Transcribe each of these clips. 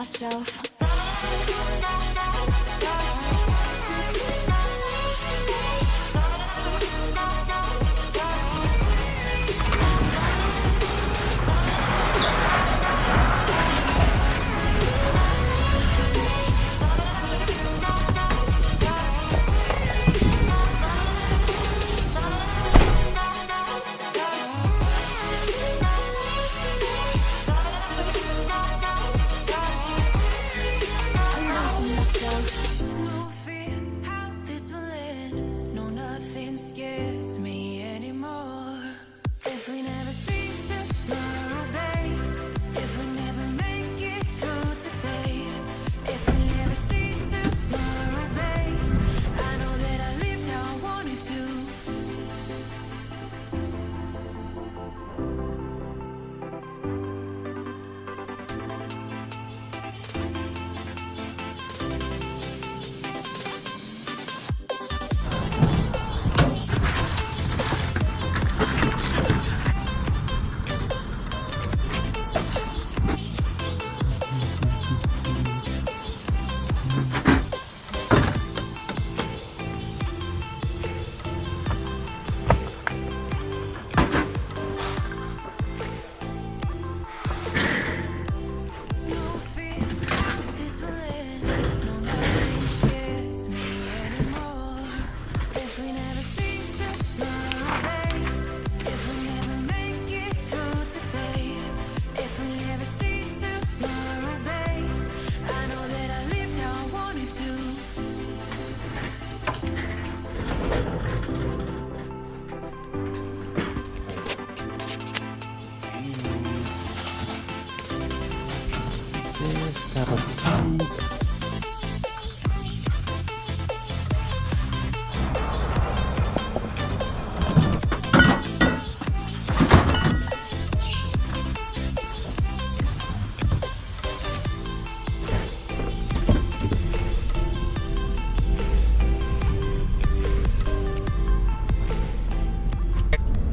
myself.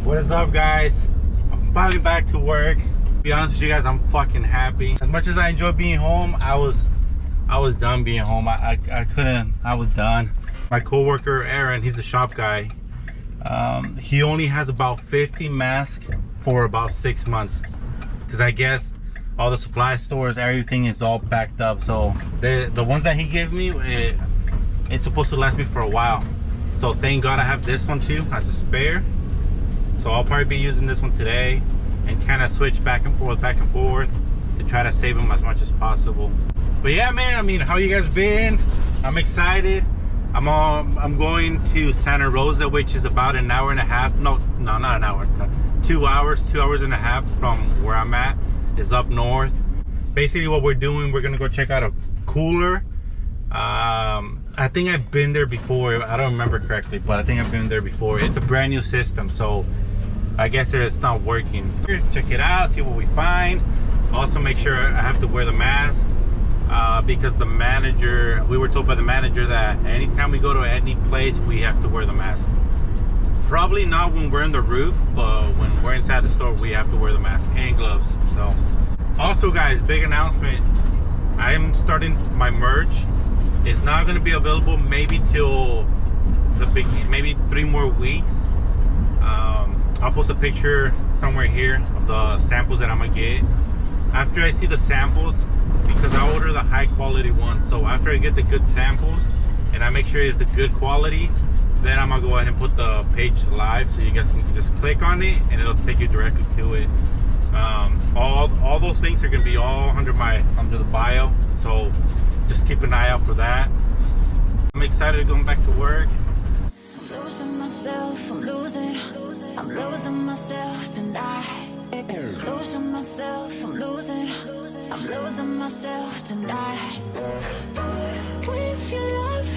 What is up, guys? I'm finally back to work. To be honest with you guys, I'm fucking happy. As much as I enjoy being home, I was done being home. I couldn't. I was done. My coworker Aaron, he's a shop guy. He only has about 50 masks for about 6 months, because I guess all the supply stores, everything is all backed up. So the ones that he gave me, it's supposed to last me for a while. So thank God I have this one too as a spare. So I'll probably be using this one today and kind of switch back and forth to try to save them as much as possible. But yeah, man, I mean, how you guys been? I'm excited. I'm going to Santa Rosa, which is about an hour and a half. No, not an hour. 2 hours, 2 hours and a half from where I'm at. Is up north. Basically what we're doing, we're gonna go check out a cooler. I think I've been there before. I don't remember correctly, but I think I've been there before. It's a brand new system, so I guess it's not working. Check it out, see what we find. Also make sure I have to wear the mask, because the manager, we were told by the manager that anytime we go to any place, we have to wear the mask. Probably not when we're in the roof, but when we're inside the store, we have to wear the mask and gloves. So also, guys, big announcement. I am starting my merch. It's not going to be available maybe till the beginning, maybe 3 more weeks. I'll post a picture somewhere here of the samples that I'm gonna get after I see the samples, because I order the high quality ones. So after I get the good samples and I make sure it's the good quality, then I'm gonna go ahead and put the page live, so you guys can just click on it and it'll take you directly to it. All those links are gonna be all under the bio, so just keep an eye out for that. I'm excited going back to work. I'm losing myself, I'm losing myself tonight. Losing myself, I'm losing myself tonight. With your love,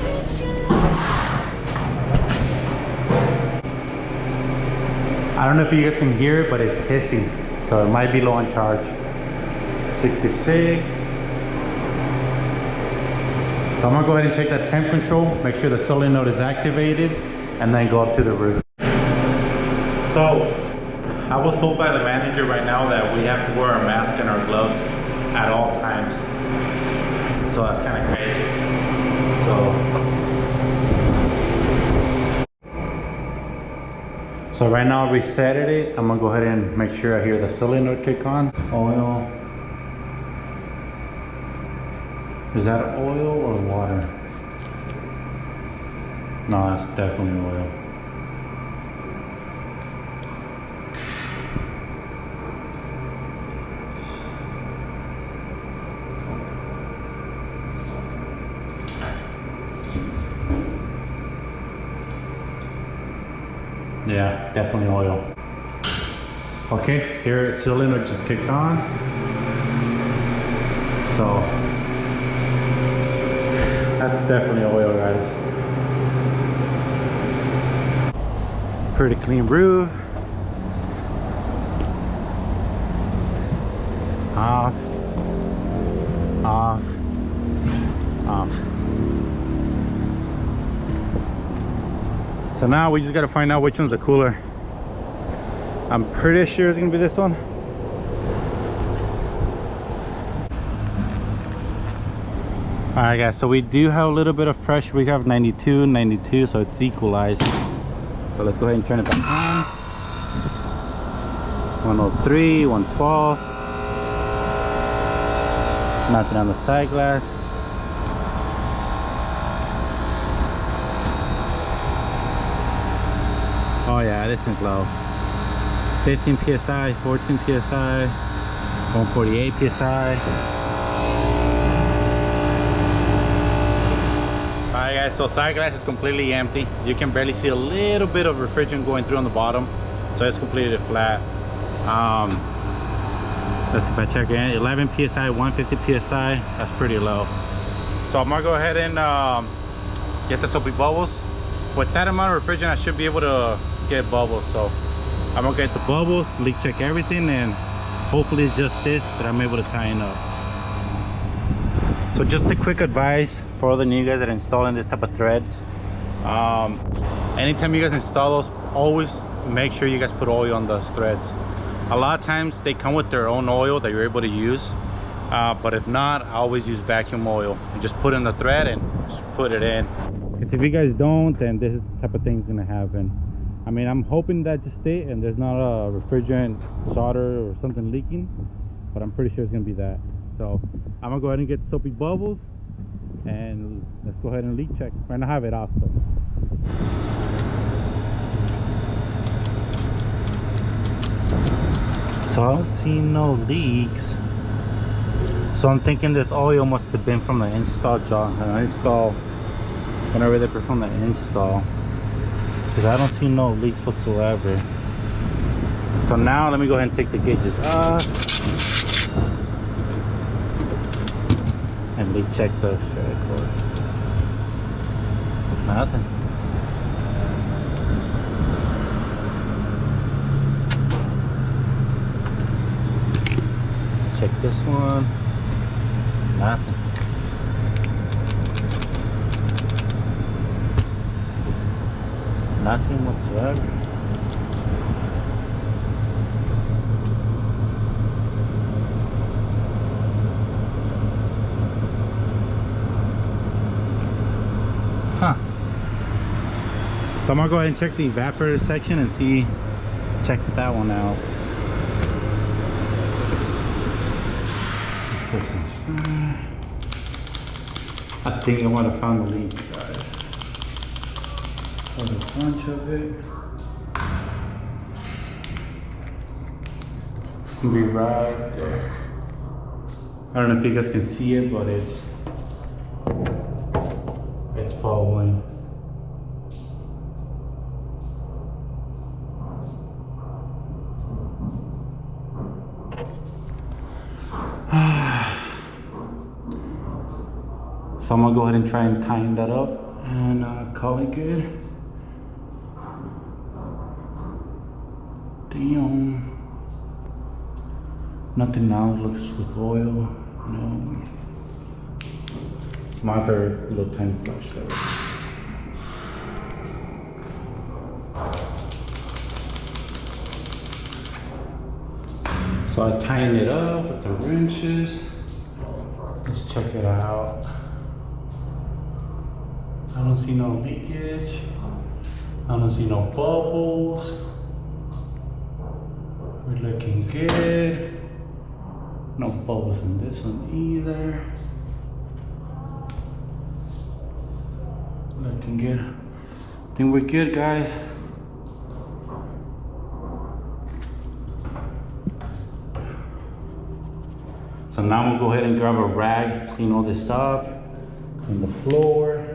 with your love. I don't know if you guys can hear it, but it's hissing, so it might be low on charge. 66. So I'm gonna go ahead and check that temp control, make sure the solenoid is activated, and then go up to the roof. So I was told by the manager right now that we have to wear our mask and our gloves at all times. So that's kind of crazy. So right now I resetted it. I'm gonna go ahead and make sure I hear the cylinder kick on. Oil. Is that oil or water? No, that's definitely oil. Yeah, definitely oil. Okay, here cylinder just kicked on. So that's definitely oil, guys. Pretty clean roof. Off, off, off. So now we just got to find out which one's the cooler. I'm pretty sure it's gonna be this one. All right, guys, so we do have a little bit of pressure. We have 92, 92, so it's equalized. So let's go ahead and turn it back on. 103, 112. Nothing on the side glass. Oh yeah, this thing's low. 15 psi, 14 psi, 148 psi. Alright guys, so side glass is completely empty. You can barely see a little bit of refrigerant going through on the bottom. So it's completely flat. Let's go back check in. 11 psi, 150 psi. That's pretty low. So I'm gonna go ahead and get the soapy bubbles. With that amount of refrigerant, I should be able to get bubbles. So I'm gonna get the bubbles, leak check everything, and hopefully it's just this that I'm able to tighten up. So just a quick advice for all the new guys that are installing this type of threads. Anytime you guys install those, always make sure you guys put oil on those threads. A lot of times they come with their own oil that you're able to use, but if not, I always use vacuum oil and just put in the thread and just put it in. Because if you guys don't, then this is the type of thing gonna happen. I mean, I'm hoping that just stay and there's not a refrigerant solder or something leaking, but I'm pretty sure it's gonna be that. So I'm gonna go ahead and get soapy bubbles and let's go ahead and leak check. Right now I have it off, so. So I don't see no leaks. So I'm thinking this oil must have been from the install job. Whenever they perform the install. Because I don't see no leaks whatsoever. So now let me go ahead and take the gauges off. And leak check the shred cord. Nothing. Check this one. Nothing. Nothing whatsoever. Huh. So I'm gonna go ahead and check the evaporator section and see, check that one out. I think I might have found the leak, guys. There's a bunch of it. It'll be right there. I don't know if you guys can see it, but it's probably. So I'm gonna go ahead and try and tighten that up and call it good. Damn. Nothing now looks with oil. No. Mine's are a little tiny flush though. So I tighten it up with the wrenches. Let's check it out. I don't see no leakage. I don't see no bubbles. We're looking good. No bubbles in this one either. Looking good. I think we're good, guys. So now I'm gonna go ahead and grab a rag, clean all this up, clean the floor.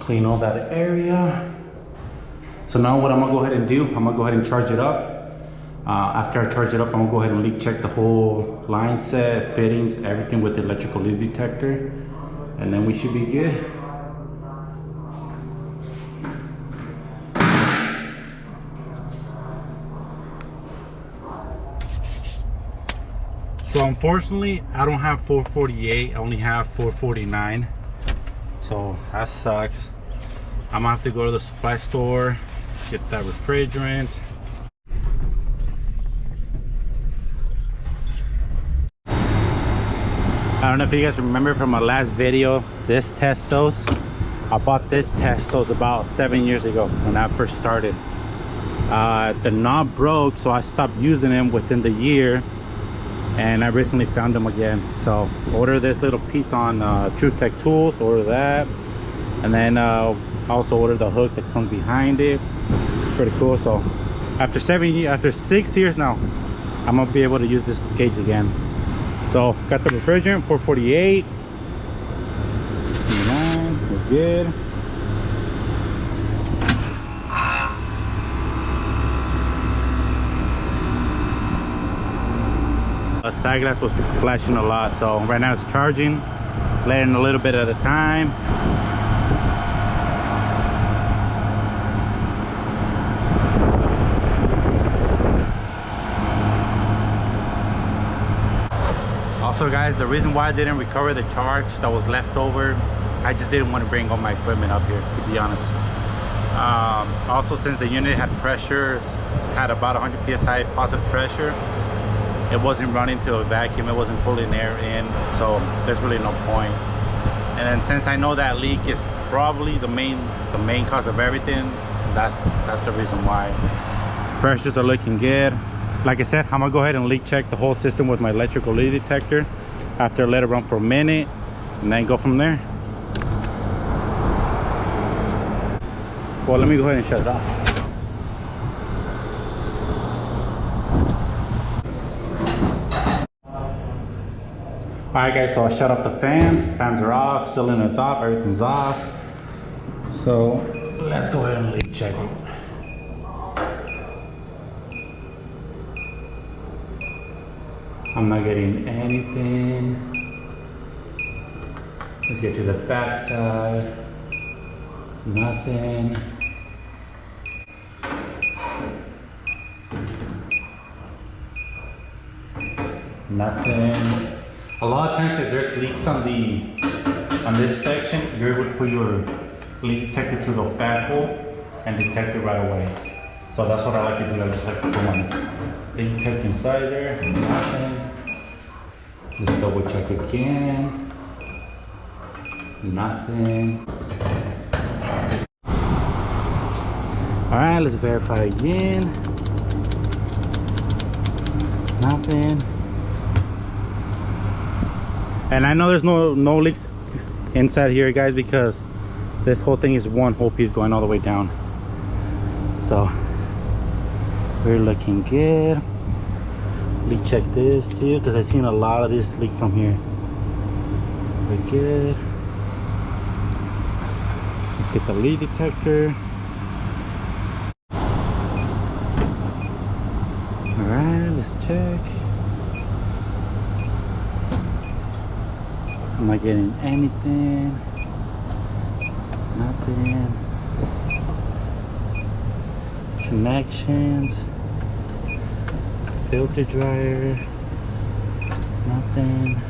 Clean all that area. So now what I'm gonna go ahead and do, I'm gonna go ahead and charge it up. After I charge it up, I'm gonna go ahead and leak check the whole line set, fittings, everything with the electrical leak detector, and then we should be good. So unfortunately, I don't have 448, I only have 449. So that sucks. I'm gonna have to go to the supply store, get that refrigerant. I don't know if you guys remember from my last video, this Testos. I bought this Testos about 7 years ago when I first started. The knob broke, so I stopped using them within the year. And I recently found them again. So order this little piece on True Tech Tools, order that. And then I also ordered the hook that comes behind it. Pretty cool. So after 6 years now, I'm gonna be able to use this gauge again. So got the refrigerant, 448. We're good. Side glass was flashing a lot, so right now it's charging, letting a little bit at a time. Also guys, the reason why I didn't recover the charge that was left over, I just didn't want to bring all my equipment up here, to be honest. Also, since the unit had pressure, had about 100 psi positive pressure, it wasn't running to a vacuum, it wasn't pulling air in, so there's really no point. And then since I know that leak is probably the main cause of everything, that's the reason why. Pressures are looking good. Like I said, I'm gonna go ahead and leak check the whole system with my electrical leak detector after I let it run for a minute, and then go from there. Well, let me go ahead and shut it off. Alright guys, so I shut off the fans. Fans are off, cylinder's off, everything's off. So let's go ahead and leak check it. I'm not getting anything. Let's get to the back side. Nothing. Nothing. A lot of times if there's leaks on this section, you're able to put your leak detector through the back hole and detect it right away. So that's what I like to do. I just like to put my leak detector inside there. Nothing. Just double check again. Nothing. Alright, let's verify again. Nothing. And I know there's no leaks inside here, guys, because this whole thing is one whole piece going all the way down. So we're looking good. Leak check this too, because I've seen a lot of this leak from here. We're good. Let's get the leak detector. Alright, let's check. Am I getting anything? Nothing. Connections. Filter dryer. Nothing.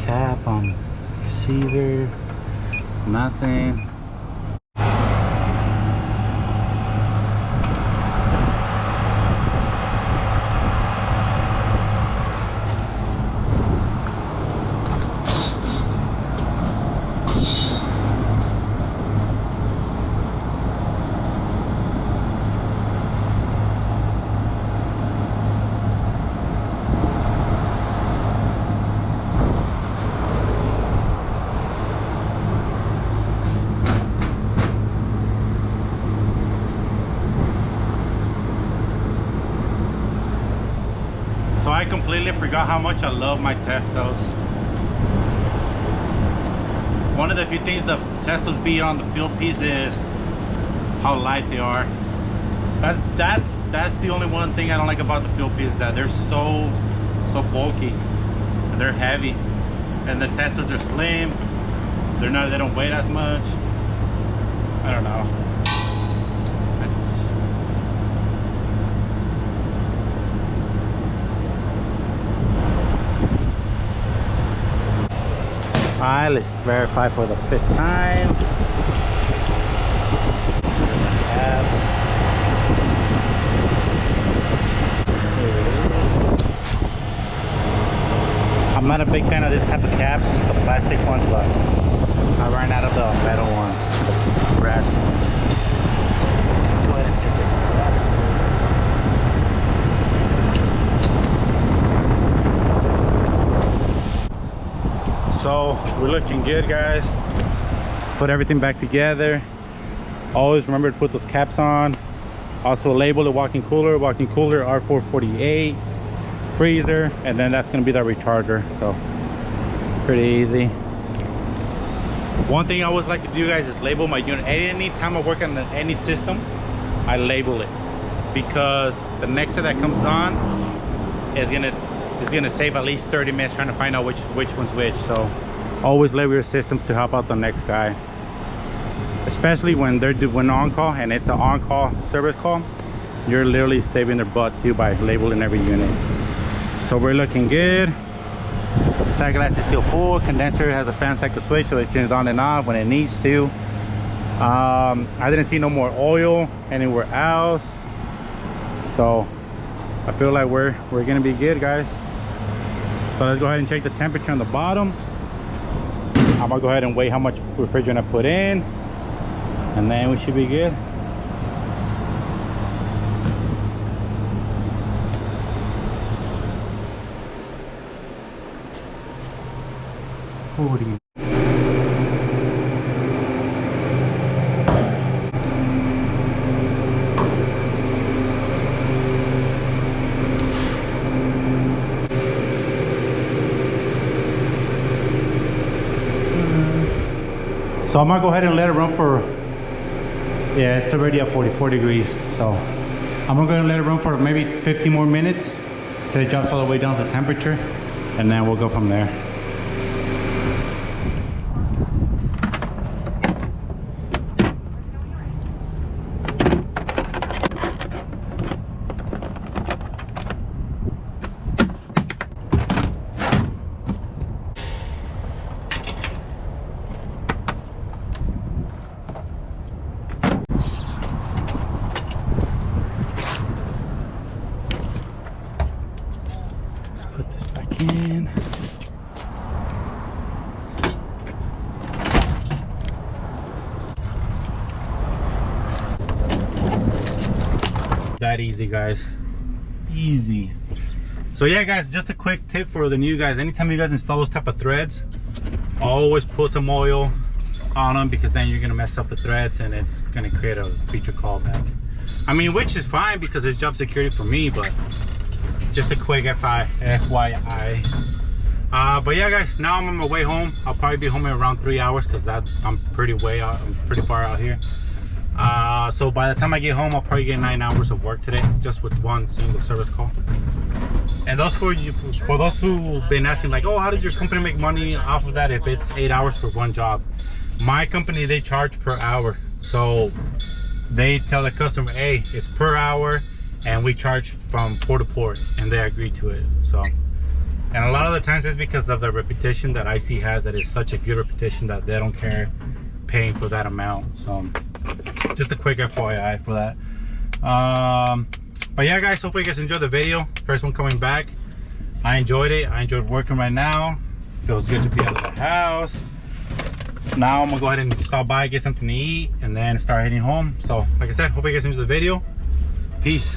Cap on receiver. Nothing. completely forgot how much I love my Testos. One of the few things the Testos beat on the field piece is how light they are. That's the only one thing I don't like about the field piece, that they're so bulky. They're heavy, and the Testos are slim. They don't weigh as much. I don't know. Alright, let's verify for the 5th time. I'm not a big fan of this type of caps, the plastic ones, but I ran out of the metal ones, the brass ones. Go ahead and check this out. So we're looking good, guys. Put everything back together. Always remember to put those caps on. Also label the walk-in cooler R448, freezer, and then that's gonna be the recharger. So pretty easy. One thing I always like to do, guys, is label my unit. Anytime I work on any system, I label it, because the next set that comes on is gonna save at least 30 minutes trying to find out which one's which. So always label your systems to help out the next guy, especially when they're on call and it's an on-call service call. You're literally saving their butt too by labeling every unit. So we're looking good. Side glass is still full. Condenser has a fan cycle switch, so it turns on and off when it needs to. I didn't see no more oil anywhere else, so I feel like we're gonna be good, guys. So let's go ahead and check the temperature on the bottom. I'm gonna go ahead and weigh how much refrigerant I put in, and then we should be good. So I'm gonna go ahead and let it run for, yeah, it's already at 44 degrees. So I'm gonna go ahead and let it run for maybe 15 more minutes till it drops all the way down to temperature, and then we'll go from there. Put this back in. That easy, guys. Easy. So yeah, guys, just a quick tip for the new guys. Anytime you guys install those type of threads, always put some oil on them, because then you're gonna mess up the threads and it's gonna create a feature callback. I mean, which is fine because it's job security for me, but just a quick FYI. But yeah, guys, now I'm on my way home. I'll probably be home in around 3 hours, because I'm pretty far out here. So by the time I get home, I'll probably get 9 hours of work today, just with one single service call. And those for those who've been asking, like, oh, how does your company make money off of that if it's 8 hours for one job? My company, they charge per hour. So they tell the customer, hey, it's per hour, and we charge from port to port, and they agree to it. So, and a lot of the times it's because of the reputation that IC has, that is such a good reputation that they don't care paying for that amount. So just a quick FYI for that. But yeah, guys, hopefully you guys enjoyed the video. First one coming back. I enjoyed it. I enjoyed working right now. Feels good to be out of the house. Now I'm gonna go ahead and stop by, get something to eat, and then start heading home. So like I said, hope you guys enjoyed the video. Peace.